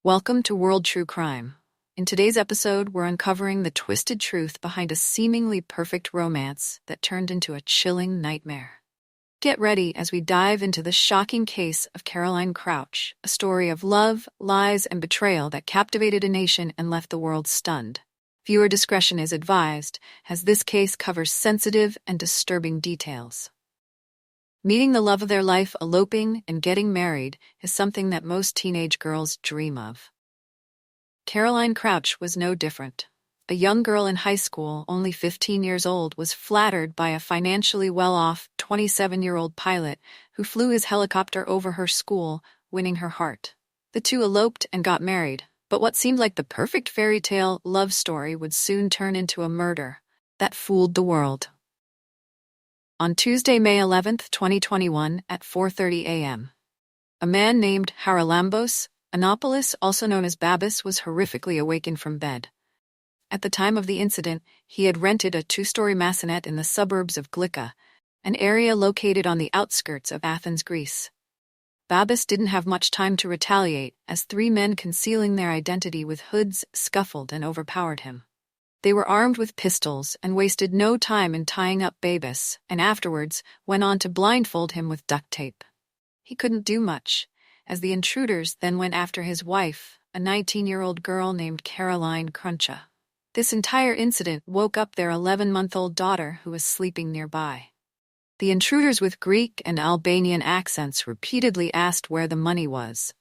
Welcome to World True Crime. In today's episode, we're uncovering the twisted truth behind a seemingly perfect romance that turned into a chilling nightmare. Get ready as we dive into the shocking case of Caroline Crouch, a story of love, lies, and betrayal that captivated a nation and left the world stunned. Viewer discretion is advised, as this case covers sensitive and disturbing details. Meeting the love of their life, eloping, and getting married is something that most teenage girls dream of. Caroline Crouch was no different. A young girl in high school, only 15 years old, was flattered by a financially well-off 27-year-old pilot who flew his helicopter over her school, winning her heart. The two eloped and got married, but what seemed like the perfect fairy tale love story would soon turn into a murder that fooled the world. On Tuesday, May 11, 2021, at 4:30 a.m., a man named Charalambos Anagnostopoulos, also known as Babis, was horrifically awakened from bed. At the time of the incident, he had rented a two-story maisonette in the suburbs of Glika, an area located on the outskirts of Athens, Greece. Babis didn't have much time to retaliate, as three men concealing their identity with hoods scuffled and overpowered him. They were armed with pistols and wasted no time in tying up Babis, and afterwards went on to blindfold him with duct tape. He couldn't do much, as the intruders then went after his wife, a 19-year-old girl named Caroline Crouch. This entire incident woke up their 11-month-old daughter, who was sleeping nearby. The intruders with Greek and Albanian accents repeatedly asked where the money was.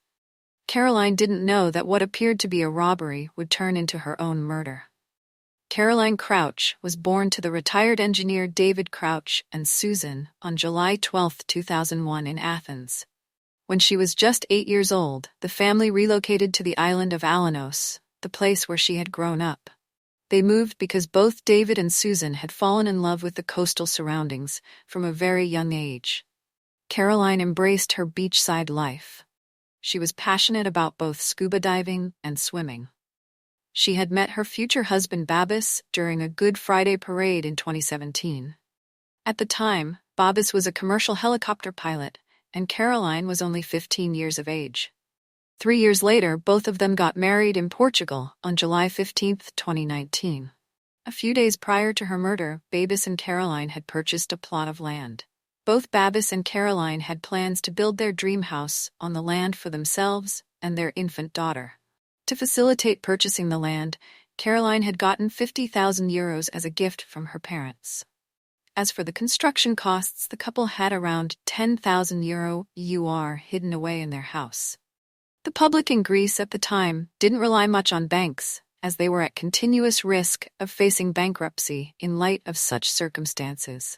Caroline didn't know that what appeared to be a robbery would turn into her own murder. Caroline Crouch was born to the retired engineer David Crouch and Susan on July 12, 2001 in Athens. When she was just 8 years old, the family relocated to the island of Alenos, the place where she had grown up. They moved because both David and Susan had fallen in love with the coastal surroundings from a very young age. Caroline embraced her beachside life. She was passionate about both scuba diving and swimming. She had met her future husband Babis during a Good Friday parade in 2017. At the time, Babis was a commercial helicopter pilot, and Caroline was only 15 years of age. 3 years later, both of them got married in Portugal on July 15, 2019. A few days prior to her murder, Babis and Caroline had purchased a plot of land. Both Babis and Caroline had plans to build their dream house on the land for themselves and their infant daughter. To facilitate purchasing the land, Caroline had gotten 50,000 euros as a gift from her parents. As for the construction costs, the couple had around 10,000 euro hidden away in their house. The public in Greece at the time didn't rely much on banks, as they were at continuous risk of facing bankruptcy in light of such circumstances.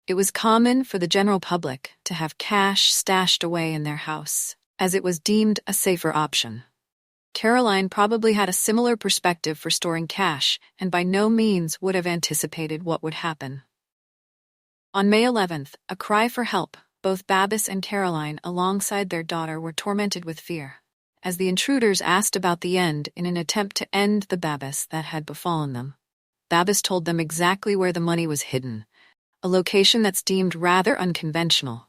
It was common for the general public to have cash stashed away in their house, as it was deemed a safer option. Caroline probably had a similar perspective for storing cash and by no means would have anticipated what would happen. On May 11th, a cry for help, both Babis and Caroline alongside their daughter were tormented with fear, as the intruders asked about the end in an attempt to end the Babis that had befallen them. Babis told them exactly where the money was hidden, a location that's deemed rather unconventional.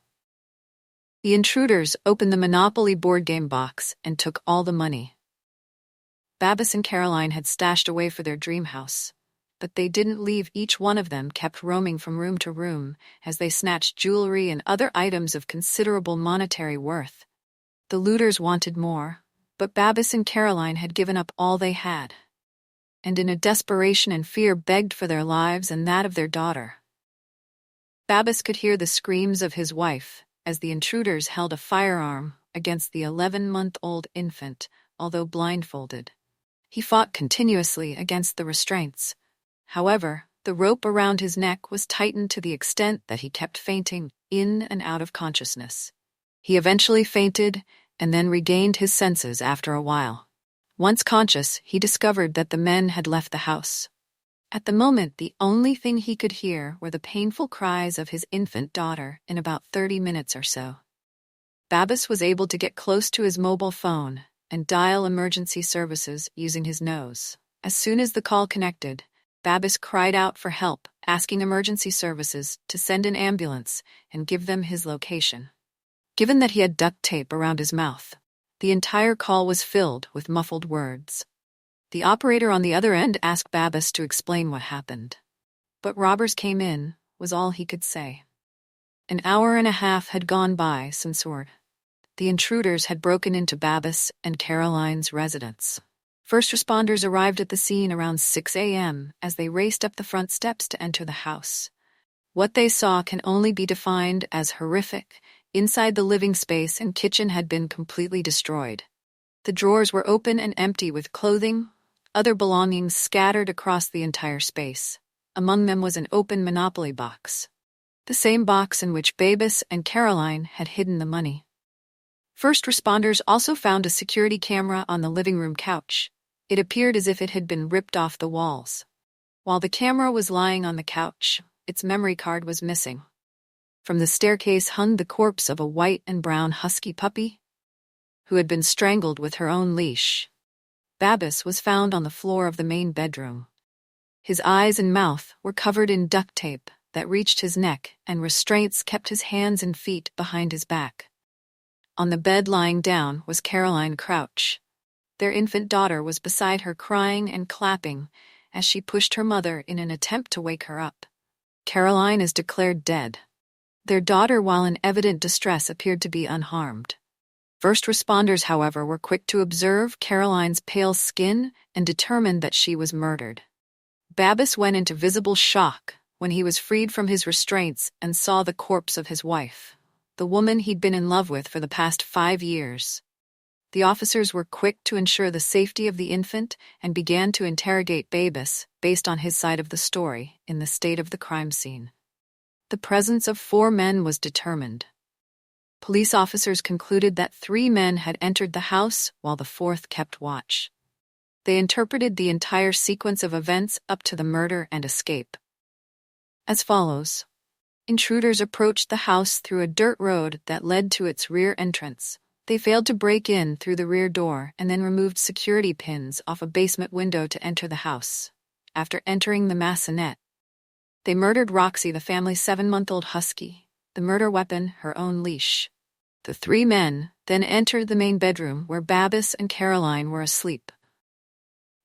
The intruders opened the Monopoly board game box and took all the money. Babis and Caroline had stashed away for their dream house, but they didn't leave. Each one of them kept roaming from room to room as they snatched jewelry and other items of considerable monetary worth. The looters wanted more, but Babis and Caroline had given up all they had, and in a desperation and fear begged for their lives and that of their daughter. Babis could hear the screams of his wife as the intruders held a firearm against the 11-month-old infant, although blindfolded. He fought continuously against the restraints. However, the rope around his neck was tightened to the extent that he kept fainting in and out of consciousness. He eventually fainted and then regained his senses after a while. Once conscious, he discovered that the men had left the house. At the moment, the only thing he could hear were the painful cries of his infant daughter in about 30 minutes or so. Babis was able to get close to his mobile phone and dial emergency services using his nose. As soon as the call connected, Babis cried out for help, asking emergency services to send an ambulance and give them his location. Given that he had duct tape around his mouth, The entire call was filled with muffled words. The operator on the other end asked Babis to explain what happened. "But robbers came in," was all he could say. An hour and a half had gone by since the intruders had broken into Babis and Caroline's residence. First responders arrived at the scene around 6 a.m. as they raced up the front steps to enter the house. What they saw can only be defined as horrific. Inside, the living space and kitchen had been completely destroyed. The drawers were open and empty, with clothing, other belongings scattered across the entire space. Among them was an open Monopoly box, the same box in which Babis and Caroline had hidden the money. First responders also found a security camera on the living room couch. It appeared as if it had been ripped off the walls. While the camera was lying on the couch, its memory card was missing. From the staircase hung the corpse of a white and brown husky puppy who had been strangled with her own leash. Babis was found on the floor of the main bedroom. His eyes and mouth were covered in duct tape that reached his neck, and restraints kept his hands and feet behind his back. On the bed, lying down, was Caroline Crouch. Their infant daughter was beside her, crying and clapping as she pushed her mother in an attempt to wake her up. Caroline is declared dead. Their daughter, while in evident distress, appeared to be unharmed. First responders, however, were quick to observe Caroline's pale skin and determined that she was murdered. Babis went into visible shock when he was freed from his restraints and saw the corpse of his wife, the woman he'd been in love with for the past 5 years. The officers were quick to ensure the safety of the infant and began to interrogate Babis based on his side of the story in the state of the crime scene. The presence of 4 men was determined. Police officers concluded that 3 men had entered the house while the 4th kept watch. They interpreted the entire sequence of events up to the murder and escape as follows. Intruders approached the house through a dirt road that led to its rear entrance. They failed to break in through the rear door and then removed security pins off a basement window to enter the house. After entering the maisonette, they murdered Roxy, the family's 7-month-old husky, the murder weapon, her own leash. The 3 men then entered the main bedroom where Babis and Caroline were asleep.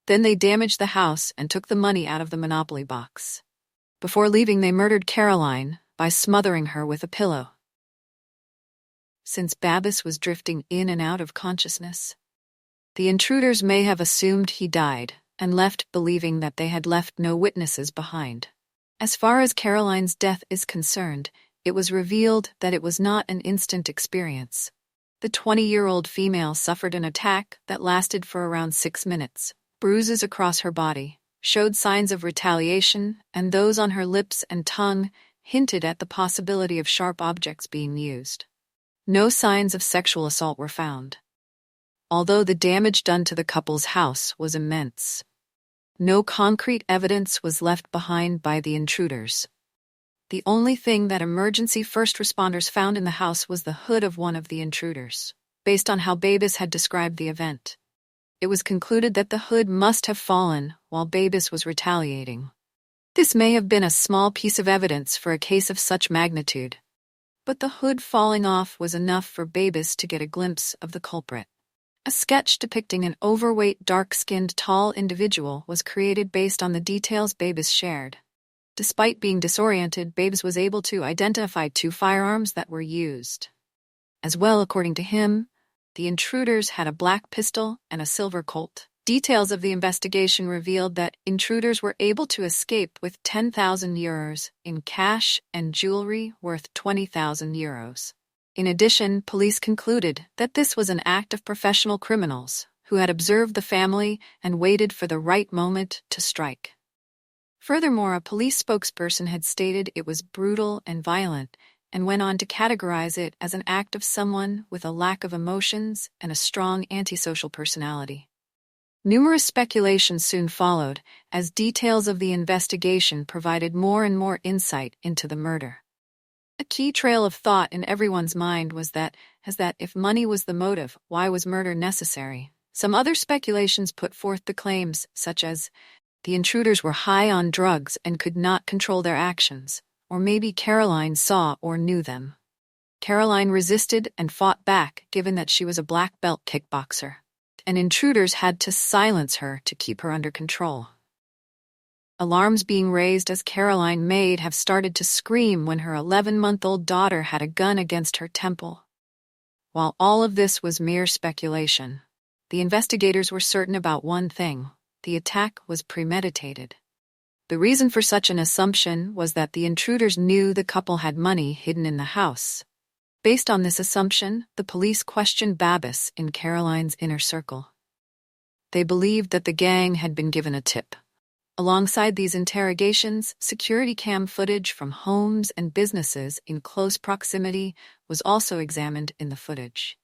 Then they damaged the house and took the money out of the Monopoly box. Before leaving, they murdered Caroline by smothering her with a pillow. Since Babis was drifting in and out of consciousness, the intruders may have assumed he died and left, believing that they had left no witnesses behind. As far as Caroline's death is concerned, it was revealed that it was not an instant experience. The 20-year-old female suffered an attack that lasted for around 6 minutes. Bruises across her body showed signs of retaliation, and those on her lips and tongue hinted at the possibility of sharp objects being used. No signs of sexual assault were found, although the damage done to the couple's house was immense. No concrete evidence was left behind by the intruders. The only thing that emergency first responders found in the house was the hood of one of the intruders. Based on how Babis had described the event, it was concluded that the hood must have fallen while Babis was retaliating. This may have been a small piece of evidence for a case of such magnitude, but the hood falling off was enough for Babis to get a glimpse of the culprit. A sketch depicting an overweight, dark-skinned, tall individual was created based on the details Babis shared. Despite being disoriented, Babis was able to identify 2 firearms that were used. As well, according to him, the intruders had a black pistol and a silver Colt. Details of the investigation revealed that intruders were able to escape with 10,000 euros in cash and jewelry worth 20,000 euros. In addition, police concluded that this was an act of professional criminals who had observed the family and waited for the right moment to strike. Furthermore, a police spokesperson had stated it was brutal and violent, and went on to categorize it as an act of someone with a lack of emotions and a strong antisocial personality. Numerous speculations soon followed, as details of the investigation provided more and more insight into the murder. A key trail of thought in everyone's mind was that if money was the motive, why was murder necessary? Some other speculations put forth the claims, such as, the intruders were high on drugs and could not control their actions, or maybe Caroline saw or knew them. Caroline resisted and fought back, given that she was a black belt kickboxer, and intruders had to silence her to keep her under control. Alarms being raised as Caroline may have started to scream when her 11-month-old daughter had a gun against her temple. While all of this was mere speculation, the investigators were certain about one thing: the attack was premeditated. The reason for such an assumption was that the intruders knew the couple had money hidden in the house. Based on this assumption, the police questioned Babis in Caroline's inner circle. They believed that the gang had been given a tip. Alongside these interrogations, security cam footage from homes and businesses in close proximity was also examined in the footage.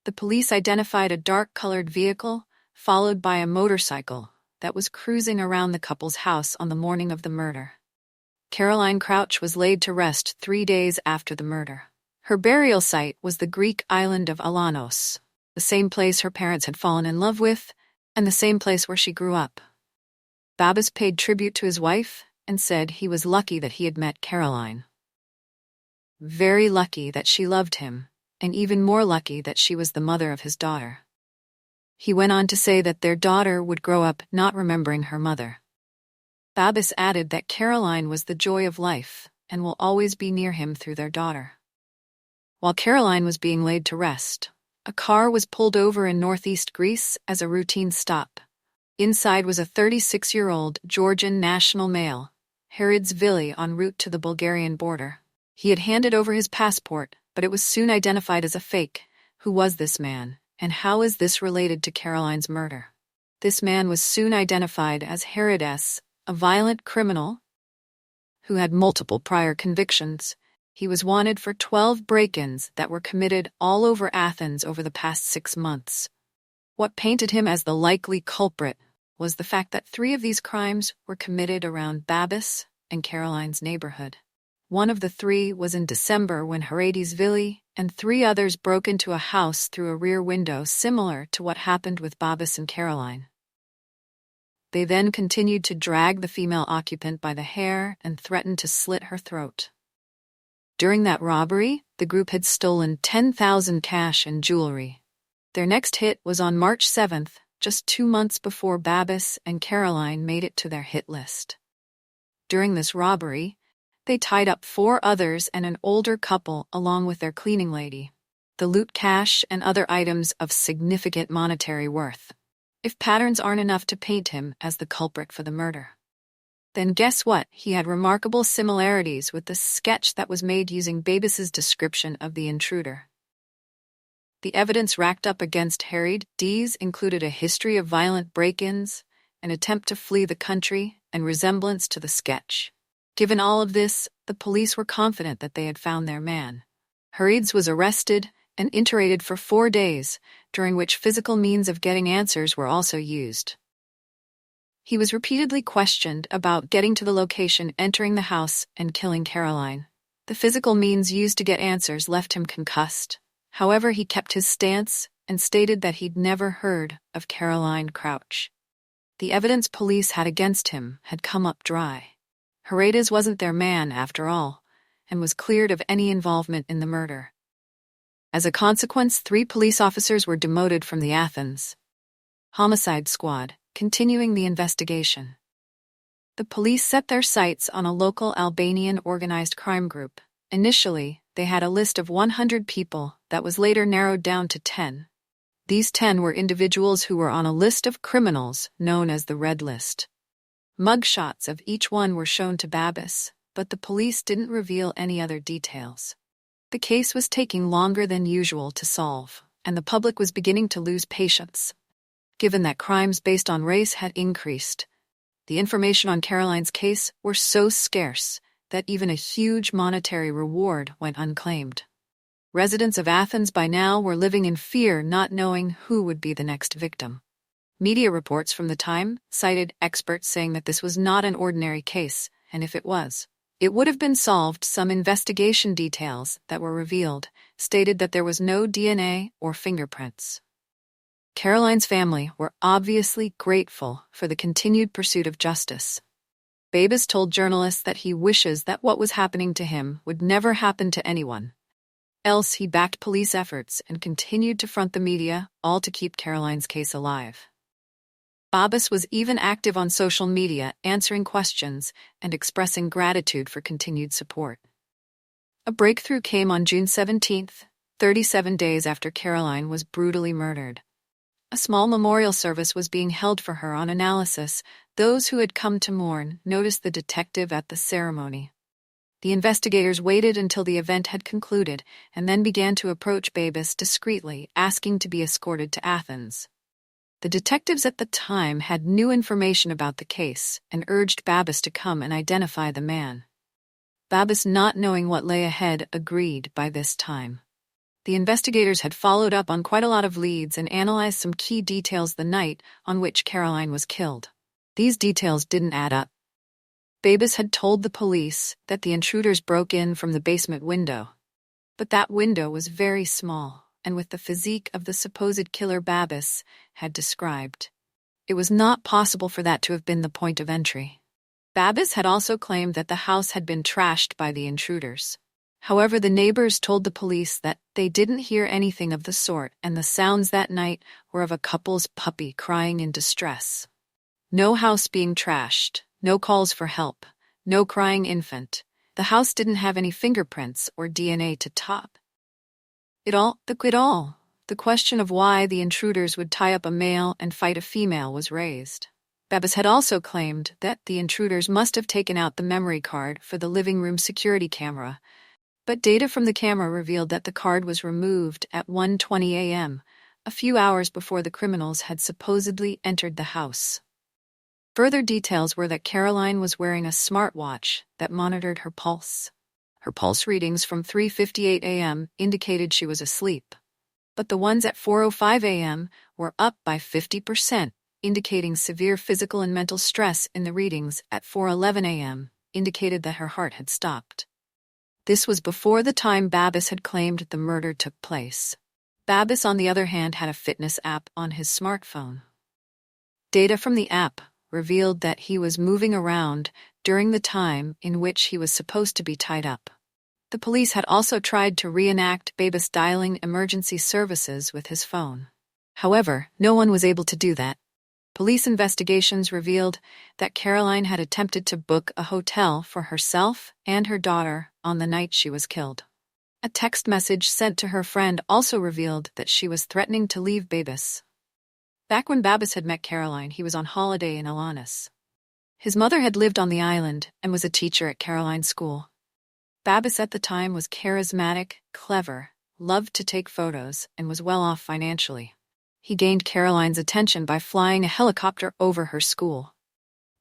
The police identified a dark-colored vehicle, followed by a motorcycle, that was cruising around the couple's house on the morning of the murder. Caroline Crouch was laid to rest 3 days after the murder. Her burial site was the Greek island of Alanos, the same place her parents had fallen in love with, and the same place where she grew up. Babis paid tribute to his wife and said he was lucky that he had met Caroline. Very lucky that she loved him, and even more lucky that she was the mother of his daughter. He went on to say that their daughter would grow up not remembering her mother. Babis added that Caroline was the joy of life and will always be near him through their daughter. While Caroline was being laid to rest, a car was pulled over in northeast Greece as a routine stop. Inside was a 36-year-old Georgian national male, Haridzvili, en route to the Bulgarian border. He had handed over his passport, but it was soon identified as a fake. Who was this man, and how is this related to Caroline's murder? This man was soon identified as Harides, a violent criminal who had multiple prior convictions. He was wanted for 12 break-ins that were committed all over Athens over the past 6 months. What painted him as the likely culprit was the fact that 3 of these crimes were committed around Babis and Caroline's neighborhood. One of the 3 was in December when Haridzvili and 3 others broke into a house through a rear window, similar to what happened with Babis and Caroline. They then continued to drag the female occupant by the hair and threatened to slit her throat. During that robbery, the group had stolen $10,000 cash and jewelry. Their next hit was on March 7th, just 2 months before Babis and Caroline made it to their hit list. During this robbery, they tied up 4 others and an older couple along with their cleaning lady. The loot cash and other items of significant monetary worth. If patterns aren't enough to paint him as the culprit for the murder, then guess what? He had remarkable similarities with the sketch that was made using Babis's description of the intruder. The evidence racked up against Harides included a history of violent break-ins, an attempt to flee the country, and resemblance to the sketch. Given all of this, the police were confident that they had found their man. Harides was arrested and interrogated for 4 days, during which physical means of getting answers were also used. He was repeatedly questioned about getting to the location, entering the house, and killing Caroline. The physical means used to get answers left him concussed. However, he kept his stance and stated that he'd never heard of Caroline Crouch. The evidence police had against him had come up dry. Harides wasn't their man after all, and was cleared of any involvement in the murder. As a consequence, 3 police officers were demoted from the Athens homicide squad, continuing the investigation. The police set their sights on a local Albanian organized crime group. Initially, they had a list of 100 people that was later narrowed down to 10. These 10 were individuals who were on a list of criminals known as the Red List. Mugshots of each one were shown to Babis, but the police didn't reveal any other details. The case was taking longer than usual to solve, and the public was beginning to lose patience. Given that crimes based on race had increased, the information on Caroline's case were so scarce that even a huge monetary reward went unclaimed. Residents of Athens by now were living in fear, not knowing who would be the next victim. Media reports from the time cited experts saying that this was not an ordinary case, and if it was, it would have been solved. Some investigation details that were revealed stated that there was no DNA or fingerprints. Caroline's family were obviously grateful for the continued pursuit of justice. Babis told journalists that he wishes that what was happening to him would never happen to anyone. else he backed police efforts and continued to front the media, all to keep Caroline's case alive. Babis was even active on social media, answering questions and expressing gratitude for continued support. A breakthrough came on June 17th, 37 days after Caroline was brutally murdered. A small memorial service was being held for her on analysis. Those who had come to mourn noticed the detective at the ceremony. The investigators waited until the event had concluded and then began to approach Babis discreetly, asking to be escorted to Athens. The detectives at the time had new information about the case and urged Babis to come and identify the man. Babis, not knowing what lay ahead, agreed by this time. The investigators had followed up on quite a lot of leads and analyzed some key details the night on which Caroline was killed. These details didn't add up. Babis had told the police that the intruders broke in from the basement window. But that window was very small, and with the physique of the supposed killer Babis had described, it was not possible for that to have been the point of entry. Babis had also claimed that the house had been trashed by the intruders. However, the neighbors told the police that they didn't hear anything of the sort, and the sounds that night were of a couple's puppy crying in distress. No house being trashed, no calls for help, no crying infant. The house didn't have any fingerprints or DNA to top it all. The question of why the intruders would tie up a male and fight a female was raised. Babis had also claimed that the intruders must have taken out the memory card for the living room security camera, but data from the camera revealed that the card was removed at 1:20 a.m., a few hours before the criminals had supposedly entered the house. Further details were that Caroline was wearing a smartwatch that monitored her pulse. Her pulse readings from 3:58 a.m. indicated she was asleep, but the ones at 4:05 a.m. were up by 50%, indicating severe physical and mental stress, in the readings at 4:11 a.m., indicated that her heart had stopped. This was before the time Babis had claimed the murder took place. Babis, on the other hand, had a fitness app on his smartphone. Data from the app revealed that he was moving around during the time in which he was supposed to be tied up. The police had also tried to reenact Babis dialing emergency services with his phone. However, no one was able to do that. Police investigations revealed that Caroline had attempted to book a hotel for herself and her daughter on the night she was killed. A text message sent to her friend also revealed that she was threatening to leave Babis. Back when Babis had met Caroline, he was on holiday in Athens. His mother had lived on the island and was a teacher at Caroline's school. Babis at the time was charismatic, clever, loved to take photos, and was well off financially. He gained Caroline's attention by flying a helicopter over her school.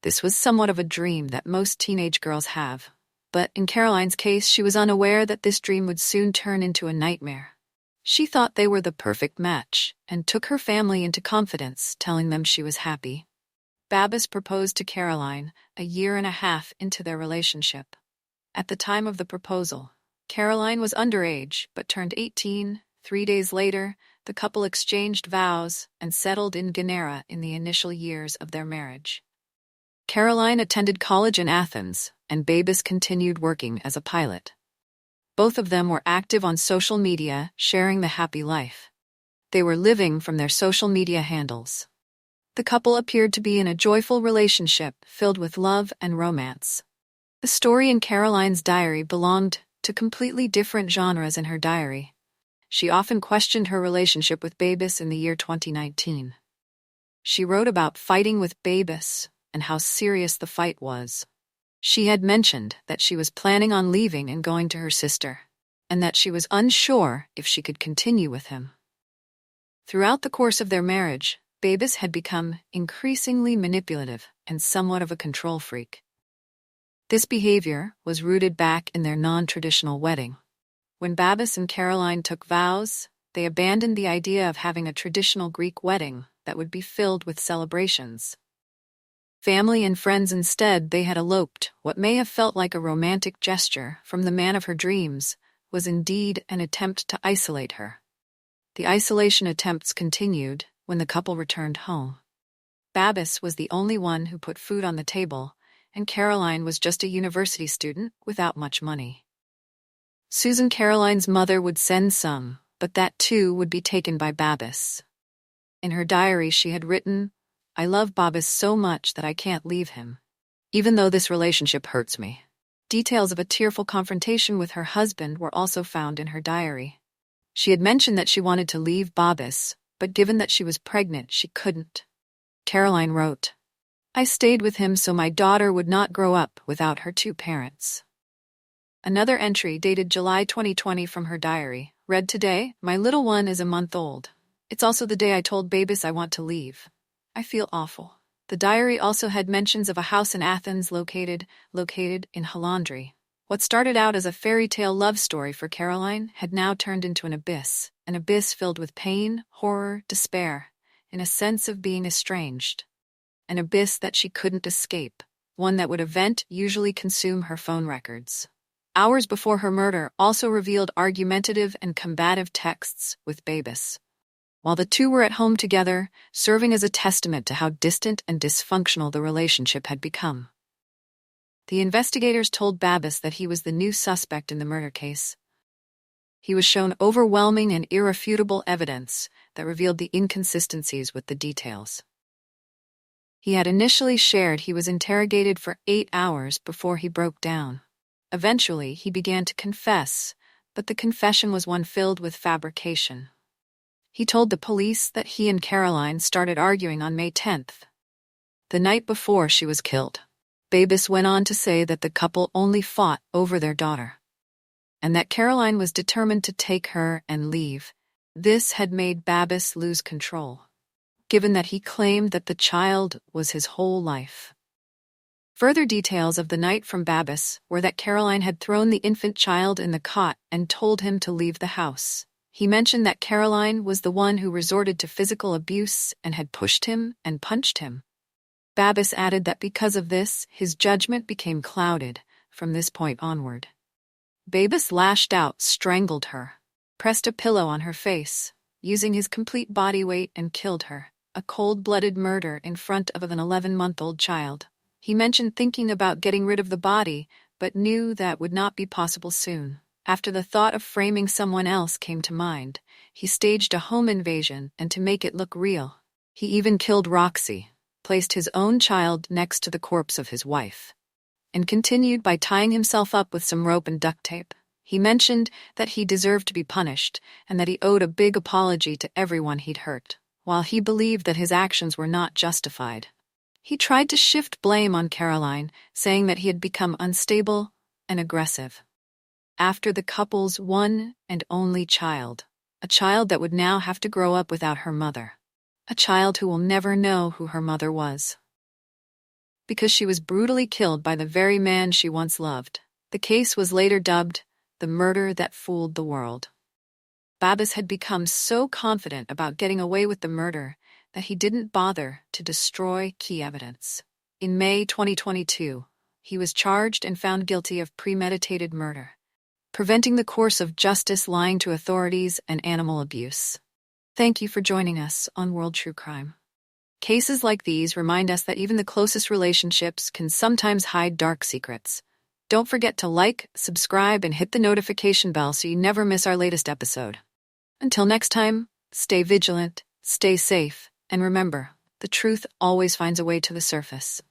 This was somewhat of a dream that most teenage girls have, but in Caroline's case, she was unaware that this dream would soon turn into a nightmare. She thought they were the perfect match and took her family into confidence, telling them she was happy. Babis proposed to Caroline a year and a half into their relationship. At the time of the proposal, Caroline was underage but turned 18. 3 days later, the couple exchanged vows and settled in Genera in the initial years of their marriage. Caroline attended college in Athens, and Babis continued working as a pilot. Both of them were active on social media, sharing the happy life. They were living from their social media handles. The couple appeared to be in a joyful relationship filled with love and romance. The story in Caroline's diary belonged to completely different genres in her diary. She often questioned her relationship with Babis in the year 2019. She wrote about fighting with Babis and how serious the fight was. She had mentioned that she was planning on leaving and going to her sister, and that she was unsure if she could continue with him. Throughout the course of their marriage, Babis had become increasingly manipulative and somewhat of a control freak. This behavior was rooted back in their non-traditional wedding. When Babis and Caroline took vows, they abandoned the idea of having a traditional Greek wedding that would be filled with celebrations. Family and friends instead, they had eloped. What may have felt like a romantic gesture from the man of her dreams was indeed an attempt to isolate her. The isolation attempts continued when the couple returned home. Babis was the only one who put food on the table, and Caroline was just a university student without much money. Susan Caroline's mother would send some, but that too would be taken by Babis. In her diary she had written, "I love Babis so much that I can't leave him, even though this relationship hurts me." Details of a tearful confrontation with her husband were also found in her diary. She had mentioned that she wanted to leave Babis, but given that she was pregnant, she couldn't. Caroline wrote, "I stayed with him so my daughter would not grow up without her two parents." Another entry dated July 2020 from her diary read, "Today, my little one is a month old. It's also the day I told Babis I want to leave. I feel awful." The diary also had mentions of a house in Athens located in Halandri. What started out as a fairy tale love story for Caroline had now turned into an abyss filled with pain, horror, despair, and a sense of being estranged. An abyss that she couldn't escape, one that would usually consume her phone records. Hours before her murder also revealed argumentative and combative texts with Babis. While the two were at home together, serving as a testament to how distant and dysfunctional the relationship had become. The investigators told Babis that he was the new suspect in the murder case. He was shown overwhelming and irrefutable evidence that revealed the inconsistencies with the details. He had initially shared he was interrogated for 8 hours before he broke down. Eventually, he began to confess, but the confession was one filled with fabrication. He told the police that he and Caroline started arguing on May 10th, the night before she was killed. Babis went on to say that the couple only fought over their daughter, and that Caroline was determined to take her and leave. This had made Babis lose control, given that he claimed that the child was his whole life. Further details of the night from Babis were that Caroline had thrown the infant child in the cot and told him to leave the house. He mentioned that Caroline was the one who resorted to physical abuse and had pushed him and punched him. Babis added that because of this, his judgment became clouded from this point onward. Babis lashed out, strangled her, pressed a pillow on her face, using his complete body weight, and killed her, a cold-blooded murder in front of an 11-month-old child. He mentioned thinking about getting rid of the body, but knew that would not be possible soon. After the thought of framing someone else came to mind, he staged a home invasion, and to make it look real, he even killed Roxy, placed his own child next to the corpse of his wife, and continued by tying himself up with some rope and duct tape. He mentioned that he deserved to be punished and that he owed a big apology to everyone he'd hurt. While he believed that his actions were not justified, he tried to shift blame on Caroline, saying that he had become unstable and aggressive after the couple's one and only child, a child that would now have to grow up without her mother, a child who will never know who her mother was, because she was brutally killed by the very man she once loved. The case was later dubbed the murder that fooled the world. Babis had become so confident about getting away with the murder that he didn't bother to destroy key evidence. In May 2022, he was charged and found guilty of premeditated murder, preventing the course of justice, lying to authorities, and animal abuse. Thank you for joining us on World True Crime. Cases like these remind us that even the closest relationships can sometimes hide dark secrets. Don't forget to like, subscribe, and hit the notification bell so you never miss our latest episode. Until next time, stay vigilant, stay safe, and remember, the truth always finds a way to the surface.